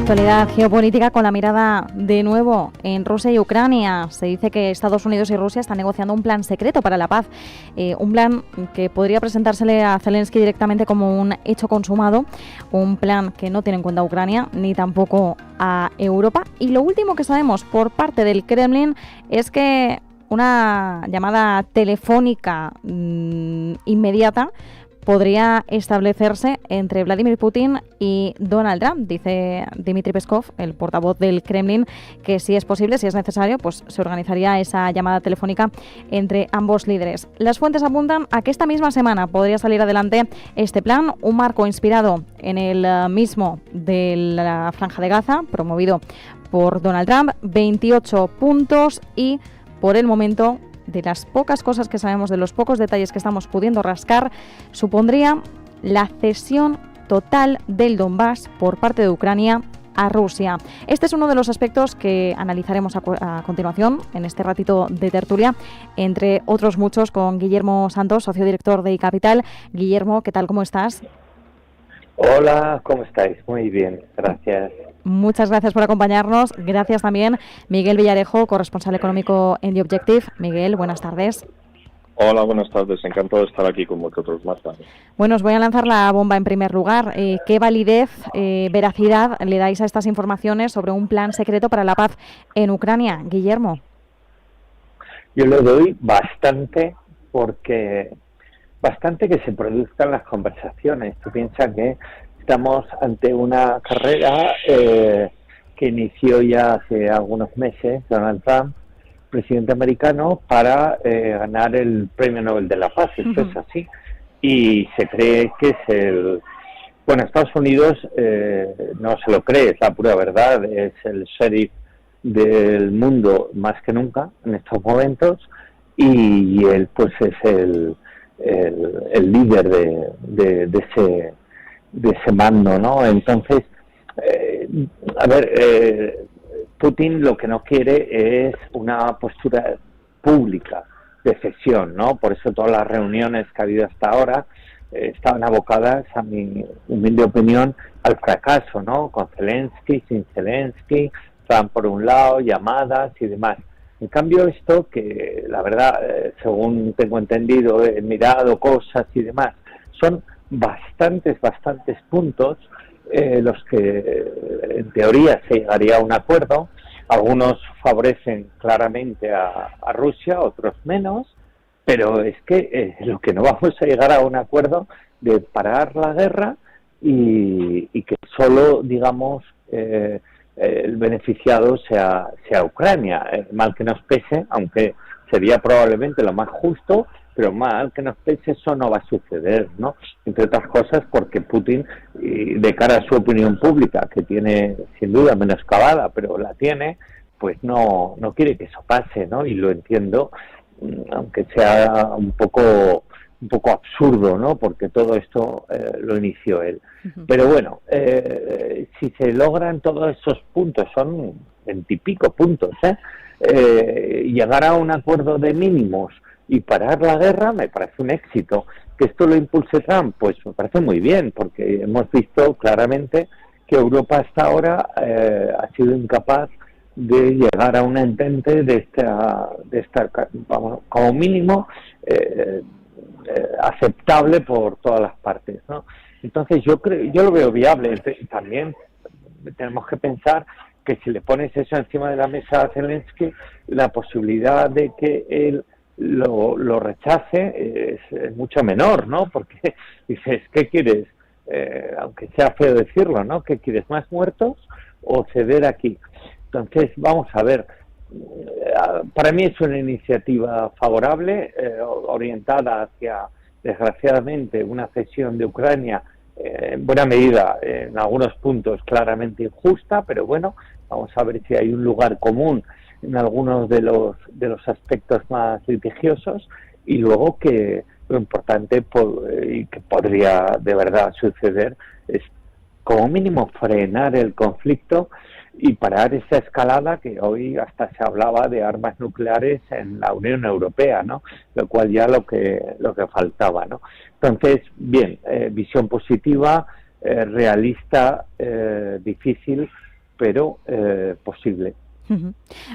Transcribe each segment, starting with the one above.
actualidad geopolítica con la mirada de nuevo en Rusia y Ucrania. Se dice que Estados Unidos y Rusia están negociando un plan secreto para la paz, un plan que podría presentársele a Zelensky directamente como un hecho consumado, un plan que no tiene en cuenta a Ucrania ni tampoco a Europa. Y lo último que sabemos por parte del Kremlin es que una llamada telefónica inmediata podría establecerse entre Vladimir Putin y Donald Trump. Dice Dmitry Peskov, el portavoz del Kremlin, que si es posible, si es necesario, pues se organizaría esa llamada telefónica entre ambos líderes. Las fuentes apuntan a que esta misma semana podría salir adelante este plan, un marco inspirado en el mismo de la Franja de Gaza, promovido por Donald Trump, 28 puntos y, por el momento, de las pocas cosas que sabemos, de los pocos detalles que estamos pudiendo rascar, supondría la cesión total del Donbass por parte de Ucrania a Rusia. Este es uno de los aspectos que analizaremos a continuación en este ratito de tertulia, entre otros muchos, con Guillermo Santos, socio director de iCapital. Guillermo, ¿qué tal? ¿Cómo estás? Hola, ¿cómo estáis? Muy bien, gracias. Muchas gracias por acompañarnos. Gracias también Miguel Villarejo, corresponsal económico en The Objective. Miguel, buenas tardes. Hola, buenas tardes. Encantado de estar aquí con vosotros más tarde. Bueno, os voy a lanzar la bomba en primer lugar. ¿Qué validez, veracidad le dais a estas informaciones sobre un plan secreto para la paz en Ucrania? Guillermo. Yo le doy bastante que se produzcan las conversaciones. Tú piensas que estamos ante una carrera que inició ya hace algunos meses Donald Trump, presidente americano, para ganar el Premio Nobel de la Paz. Esto es así. Y se cree que es el... Bueno, Estados Unidos no se lo cree, es la pura verdad, es el sheriff del mundo más que nunca en estos momentos, y él pues es el líder de ese mando, ¿no? Entonces, Putin lo que no quiere es una postura pública de cesión, ¿no? Por eso todas las reuniones que ha habido hasta ahora estaban abocadas, a mi humilde opinión, al fracaso, ¿no? Con Zelensky, sin Zelensky, Trump por un lado, llamadas y demás. En cambio, esto que, la verdad, según tengo entendido, he mirado cosas y demás, son bastantes puntos los que, en teoría, se llegaría a un acuerdo. Algunos favorecen claramente a Rusia, otros menos, pero es que lo que no vamos a llegar a un acuerdo de parar la guerra y que solo, digamos, el beneficiado sea Ucrania. Mal que nos pese, aunque sería probablemente lo más justo, pero mal que nos pese, eso no va a suceder, ¿no? Entre otras cosas porque Putin, de cara a su opinión pública, que tiene sin duda menoscabada, pero la tiene, pues no quiere que eso pase, ¿no? Y lo entiendo, aunque sea un poco absurdo, ¿no? Porque todo esto lo inició él. Pero bueno, si se logran todos esos puntos, son 20 y pico puntos, llegar a un acuerdo de mínimos y parar la guerra me parece un éxito. Que esto lo impulse Trump, pues me parece muy bien, porque hemos visto claramente que Europa hasta ahora ha sido incapaz de llegar a un entente de esta vamos, como mínimo aceptable por todas las partes, ¿no? Entonces yo lo veo viable. También tenemos que pensar que si le pones eso encima de la mesa a Zelensky, la posibilidad de que él lo rechace es mucho menor, ¿no? Porque dices, ¿qué quieres? Aunque sea feo decirlo, ¿no? ¿Qué quieres? ¿Más muertos o ceder aquí? Entonces, vamos a ver. Para mí es una iniciativa favorable, orientada hacia, desgraciadamente, una cesión de Ucrania, en buena medida, en algunos puntos claramente injusta, pero bueno, vamos a ver si hay un lugar común en algunos de los aspectos más litigiosos, y luego que lo importante y que podría de verdad suceder es como mínimo frenar el conflicto y parar esa escalada que hoy hasta se hablaba de armas nucleares en la Unión Europea, ¿no? Lo cual ya lo que faltaba, ¿no? Entonces, bien, visión positiva, realista, difícil, pero posible.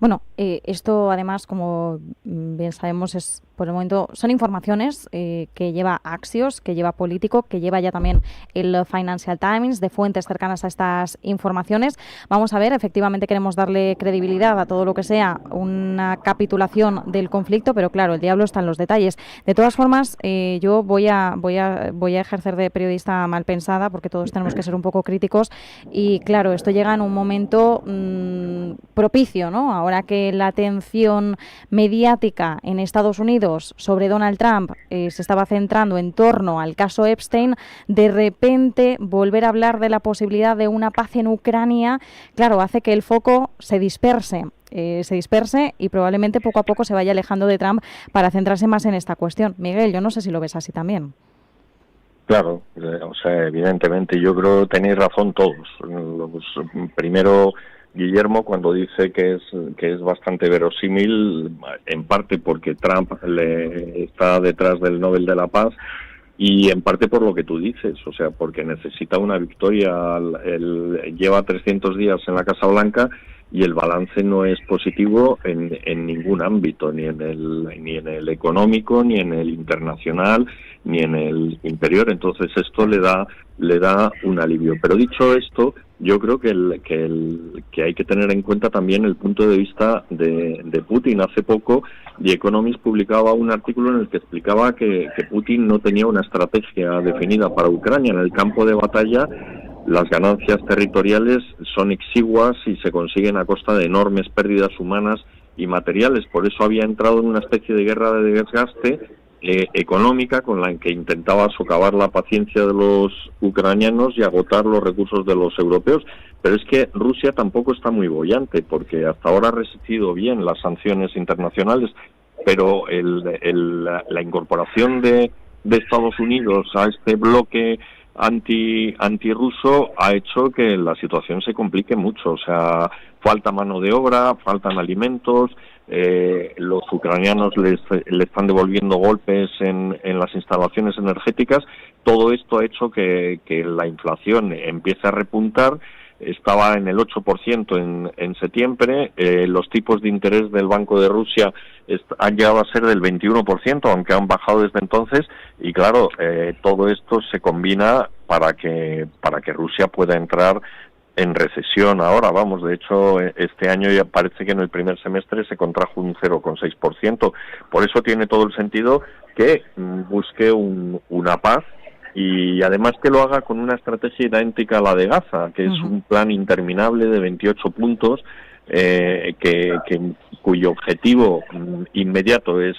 Bueno, esto además, como bien sabemos, es por el momento son informaciones que lleva Axios, que lleva Político, que lleva ya también el Financial Times, de fuentes cercanas a estas informaciones. Vamos a ver, efectivamente queremos darle credibilidad a todo lo que sea una capitulación del conflicto, pero claro, el diablo está en los detalles. De todas formas, yo voy a ejercer de periodista mal pensada, porque todos tenemos que ser un poco críticos, y claro, esto llega en un momento propicio, ¿no? Ahora que la atención mediática en Estados Unidos sobre Donald Trump se estaba centrando en torno al caso Epstein, de repente volver a hablar de la posibilidad de una paz en Ucrania, claro, hace que el foco se disperse y probablemente poco a poco se vaya alejando de Trump para centrarse más en esta cuestión. Miguel, yo no sé si lo ves así también. Claro, o sea, evidentemente, yo creo que tenéis razón todos. Primero, Guillermo, cuando dice que es bastante verosímil, en parte porque Trump está detrás del Nobel de la Paz, y en parte por lo que tú dices, o sea, porque necesita una victoria. Él lleva 300 días en la Casa Blanca y el balance no es positivo en ningún ámbito, ni en el económico, ni en el internacional, ni en el interior. Entonces esto le da un alivio. Pero dicho esto, yo creo que hay que tener en cuenta también el punto de vista de Putin. Hace poco The Economist publicaba un artículo en el que explicaba que Putin no tenía una estrategia definida para Ucrania. En el campo de batalla, las ganancias territoriales son exiguas y se consiguen a costa de enormes pérdidas humanas y materiales. Por eso había entrado en una especie de guerra de desgaste económica, con la que intentaba socavar la paciencia de los ucranianos y agotar los recursos de los europeos. Pero es que Rusia tampoco está muy boyante, porque hasta ahora ha resistido bien las sanciones internacionales, pero la incorporación de Estados Unidos a este bloque antirruso ha hecho que la situación se complique mucho. O sea, falta mano de obra, faltan alimentos, los ucranianos le están devolviendo golpes en las instalaciones energéticas. Todo esto ha hecho que la inflación empiece a repuntar. Estaba en el 8% en septiembre, los tipos de interés del Banco de Rusia han llegado a ser del 21%, aunque han bajado desde entonces, y claro, todo esto se combina para que Rusia pueda entrar en recesión ahora. Vamos, de hecho, este año ya parece que en el primer semestre se contrajo un 0,6%. Por eso tiene todo el sentido que busque una paz, y además que lo haga con una estrategia idéntica a la de Gaza, que es un plan interminable de 28 puntos, cuyo objetivo inmediato es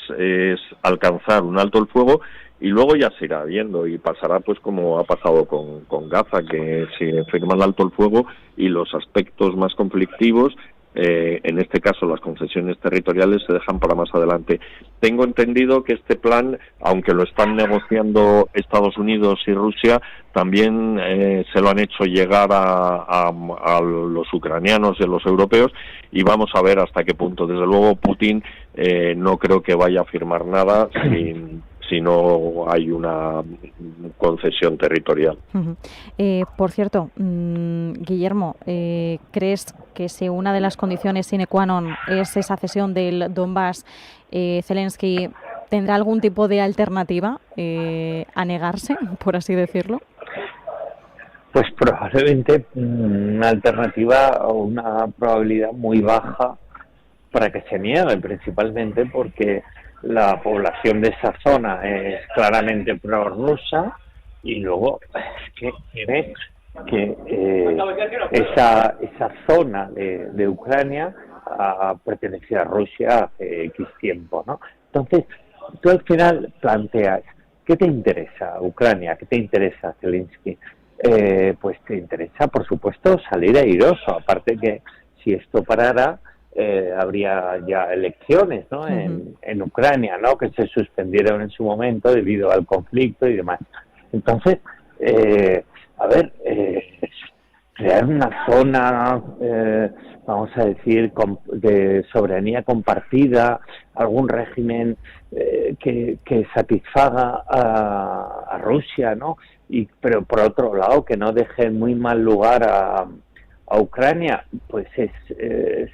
alcanzar un alto el fuego, y luego ya se irá viendo y pasará pues como ha pasado con Gaza, que se firma el alto el fuego y los aspectos más conflictivos, en este caso las concesiones territoriales, se dejan para más adelante. Tengo entendido que este plan, aunque lo están negociando Estados Unidos y Rusia, también se lo han hecho llegar a los ucranianos y a los europeos, y vamos a ver hasta qué punto. Desde luego Putin no creo que vaya a firmar nada si no hay una concesión territorial. Por cierto, Guillermo, ¿crees que si una de las condiciones sine qua non es esa cesión del Donbass, Zelensky tendrá algún tipo de alternativa a negarse, por así decirlo? Pues probablemente una alternativa o una probabilidad muy baja para que se niegue, principalmente porque la población de esa zona es claramente prorrusa, y luego es que tiene que esa zona de Ucrania pertenecía a Rusia hace X tiempo, ¿no? Entonces, tú al final planteas, ¿qué te interesa Ucrania? ¿Qué te interesa Zelensky? Pues te interesa, por supuesto, salir airoso. Aparte que si esto parara, habría ya elecciones, ¿no? En Ucrania, ¿no? Que se suspendieron en su momento debido al conflicto y demás. Entonces, crear una zona, vamos a decir, de soberanía compartida, algún régimen que satisfaga a Rusia, ¿no? Pero por otro lado, que no deje en muy mal lugar a a Ucrania, pues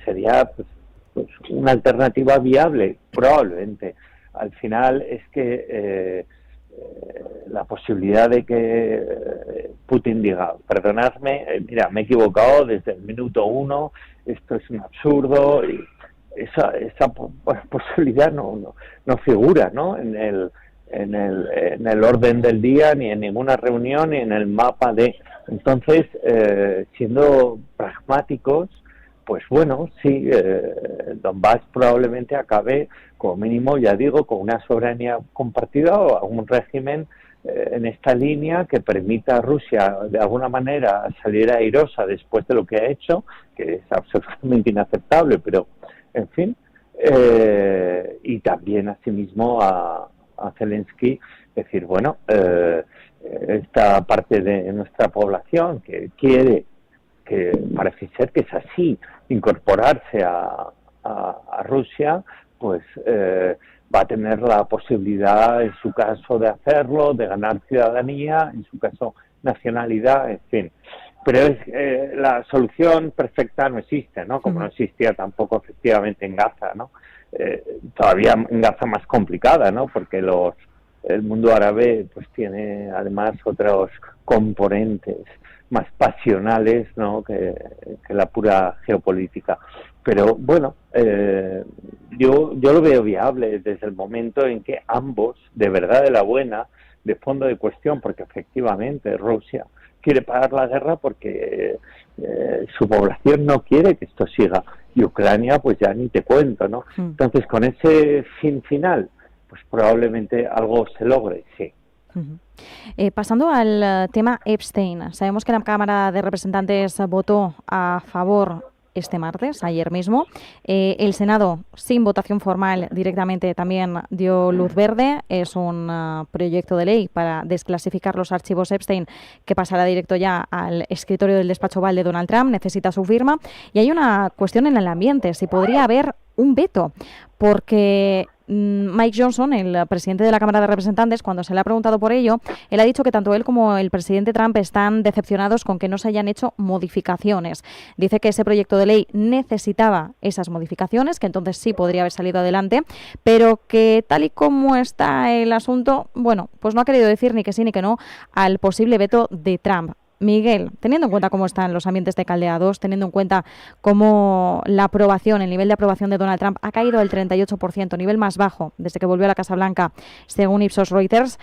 sería pues una alternativa viable, probablemente. Al final es que la posibilidad de que Putin diga, perdonadme, mira, me he equivocado desde el minuto 1, esto es un absurdo, y esa posibilidad no figura, ¿no? en el orden del día, ni en ninguna reunión, ni en el mapa de... Entonces, siendo pragmáticos, pues bueno, sí, Donbass probablemente acabe, como mínimo, ya digo, con una soberanía compartida o un régimen en esta línea que permita a Rusia, de alguna manera, salir airosa después de lo que ha hecho, que es absolutamente inaceptable, pero, en fin, y también, asimismo, a Zelensky, decir, bueno, esta parte de nuestra población que quiere, que parece ser que es así, incorporarse a Rusia, pues va a tener la posibilidad, en su caso, de hacerlo, de ganar ciudadanía, en su caso, nacionalidad, en fin. Pero la solución perfecta no existe, ¿no? Como no existía tampoco efectivamente en Gaza, ¿no? Todavía en Gaza más complicada, ¿no? Porque el mundo árabe pues tiene además otros componentes más pasionales, ¿no? que la pura geopolítica. Pero bueno, yo lo veo viable desde el momento en que ambos, de verdad de la buena, de fondo de cuestión, porque efectivamente Rusia quiere parar la guerra porque su población no quiere que esto siga, y Ucrania pues ya ni te cuento, ¿no? Entonces, con ese fin final, pues probablemente algo se logre, sí. Pasando al tema Epstein, sabemos que la Cámara de Representantes votó a favor este martes, ayer mismo. El Senado, sin votación formal, directamente también dio luz verde. Es un proyecto de ley para desclasificar los archivos Epstein que pasará directo ya al escritorio del despacho Oval de Donald Trump. Necesita su firma. Y hay una cuestión en el ambiente, si podría haber un veto, porque Mike Johnson, el presidente de la Cámara de Representantes, cuando se le ha preguntado por ello, él ha dicho que tanto él como el presidente Trump están decepcionados con que no se hayan hecho modificaciones. Dice que ese proyecto de ley necesitaba esas modificaciones, que entonces sí podría haber salido adelante, pero que tal y como está el asunto, bueno, pues no ha querido decir ni que sí ni que no al posible veto de Trump. Miguel, teniendo en cuenta cómo están los ambientes de caldeados, teniendo en cuenta cómo la aprobación, el nivel de aprobación de Donald Trump ha caído al 38%, nivel más bajo desde que volvió a la Casa Blanca, según Ipsos Reuters,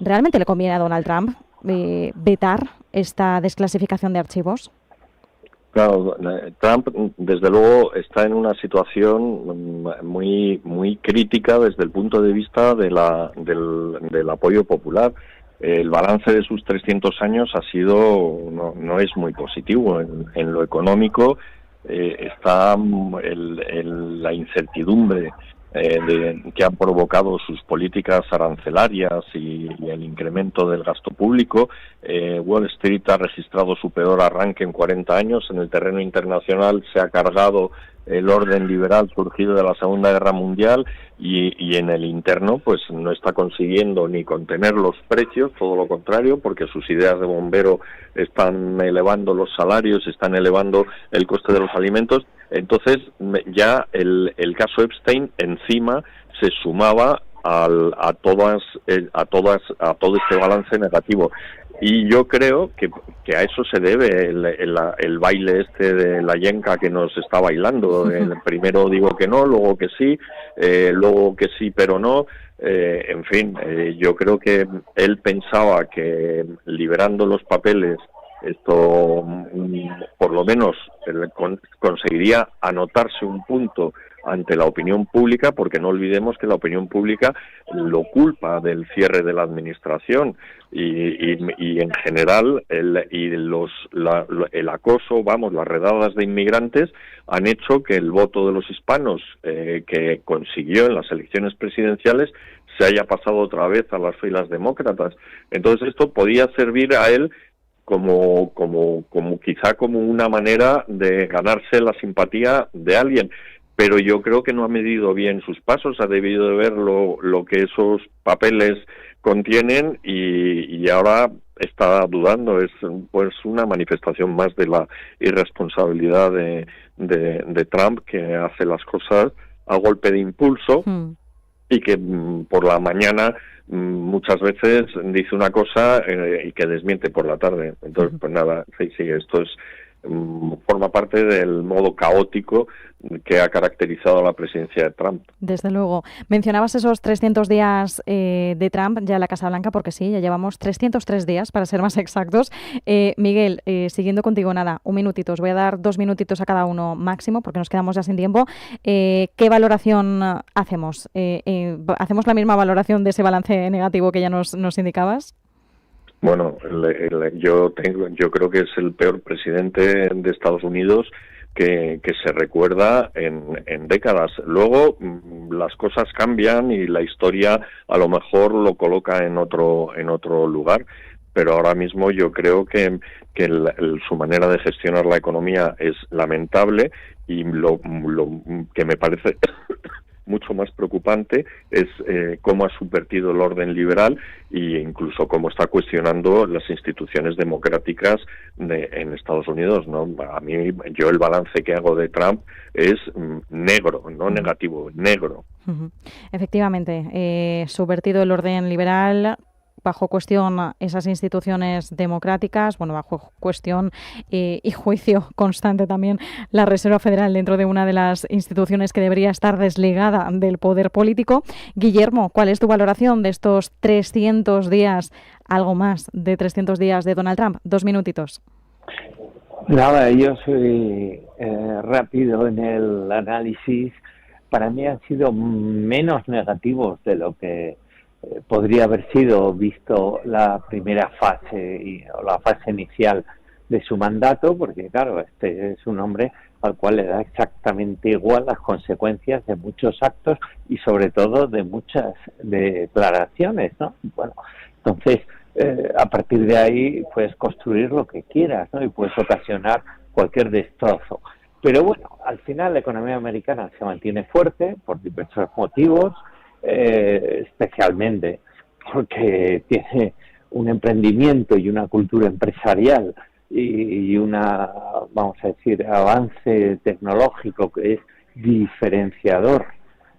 ¿realmente le conviene a Donald Trump vetar esta desclasificación de archivos? Claro, Trump desde luego está en una situación muy crítica desde el punto de vista del apoyo popular. El balance de sus 300 años no es muy positivo. En lo económico está la incertidumbre que han provocado sus políticas arancelarias y el incremento del gasto público. Wall Street ha registrado su peor arranque en 40 años. En el terreno internacional se ha cargado el orden liberal surgido de la Segunda Guerra Mundial y en el interno pues no está consiguiendo ni contener los precios, todo lo contrario, porque sus ideas de bombero están elevando los salarios, están elevando el coste de los alimentos. Entonces ya el caso Epstein encima se sumaba a todo este balance negativo. Y yo creo que a eso se debe el baile este de la yenca que nos está bailando. Primero digo que no, luego que sí, luego que sí, pero no. En fin, yo creo que él pensaba que liberando los papeles esto por lo menos conseguiría anotarse un punto ante la opinión pública, porque no olvidemos que la opinión pública lo culpa del cierre de la administración y en general el acoso, las redadas de inmigrantes han hecho que el voto de los hispanos que consiguió en las elecciones presidenciales se haya pasado otra vez a las filas demócratas. Entonces esto podía servir a él como quizá como una manera de ganarse la simpatía de alguien, pero yo creo que no ha medido bien sus pasos, ha debido de ver lo que esos papeles contienen y ahora está dudando. Es pues una manifestación más de la irresponsabilidad de Trump, que hace las cosas a golpe de impulso y que por la mañana muchas veces dice una cosa y que desmiente por la tarde. Entonces, pues nada, sí, esto es forma parte del modo caótico que ha caracterizado a la presidencia de Trump. Desde luego. Mencionabas esos 300 días de Trump ya en la Casa Blanca, porque sí, ya llevamos 303 días, para ser más exactos. Miguel, siguiendo contigo, nada, un minutito. Os voy a dar 2 minutitos a cada uno máximo, porque nos quedamos ya sin tiempo. ¿Qué valoración hacemos? ¿Hacemos la misma valoración de ese balance negativo que ya nos indicabas? Bueno, yo creo que es el peor presidente de Estados Unidos que se recuerda en décadas. Luego las cosas cambian y la historia a lo mejor lo coloca en otro lugar, pero ahora mismo yo creo que su manera de gestionar la economía es lamentable, y lo que me parece mucho más preocupante es cómo ha subvertido el orden liberal e incluso cómo está cuestionando las instituciones democráticas en Estados Unidos, ¿no? A mí, yo el balance que hago de Trump es negro, no negativo, negro. Efectivamente, subvertido el orden liberal, bajo cuestión esas instituciones democráticas, bueno, bajo cuestión y juicio constante también la Reserva Federal dentro de una de las instituciones que debería estar desligada del poder político. Guillermo, ¿cuál es tu valoración de estos 300 días, algo más de 300 días de Donald Trump? 2 minutitos. Nada, yo soy rápido en el análisis. Para mí han sido menos negativos de lo que podría haber sido, visto la primera fase o la fase inicial de su mandato, porque claro, este es un hombre al cual le da exactamente igual las consecuencias de muchos actos y sobre todo de muchas declaraciones, ¿no? Bueno, entonces a partir de ahí puedes construir lo que quieras, ¿no? Y puedes ocasionar cualquier destrozo. Pero bueno, al final la economía americana se mantiene fuerte por diversos motivos, especialmente porque tiene un emprendimiento y una cultura empresarial y una, vamos a decir, avance tecnológico que es diferenciador,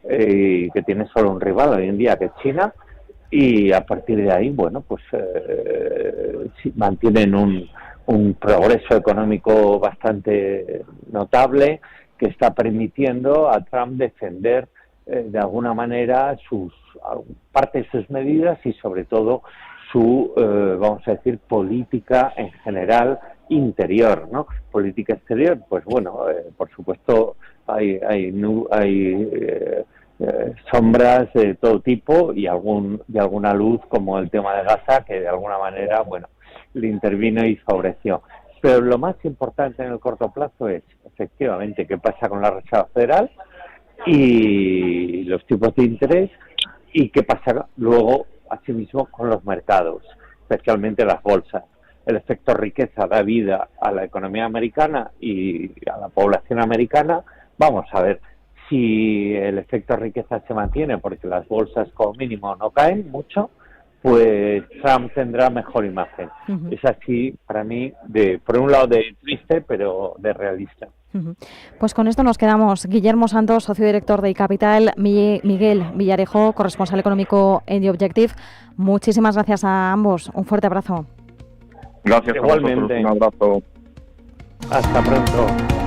y que tiene solo un rival hoy en día, que es China, y a partir de ahí, bueno, pues mantienen un progreso económico bastante notable que está permitiendo a Trump defender de alguna manera parte de sus medidas y sobre todo su, vamos a decir, política en general interior, ¿no? Política exterior, pues bueno, por supuesto hay sombras de todo tipo y alguna luz, como el tema de Gaza, que de alguna manera, bueno, le intervino y favoreció. Pero lo más importante en el corto plazo es, efectivamente, qué pasa con la Reserva Federal y los tipos de interés, y qué pasa luego, asimismo, con los mercados, especialmente las bolsas. El efecto riqueza da vida a la economía americana y a la población americana. Vamos a ver si el efecto riqueza se mantiene, porque las bolsas como mínimo no caen mucho, pues Trump tendrá mejor imagen. Es así para mí, por un lado de triste, pero de realista. Pues con esto nos quedamos. Guillermo Santos, socio director de iCapital, Miguel Villarejo, corresponsal económico en The Objective. Muchísimas gracias a ambos. Un fuerte abrazo. Gracias. Igualmente. A vosotros. Un abrazo. Hasta pronto.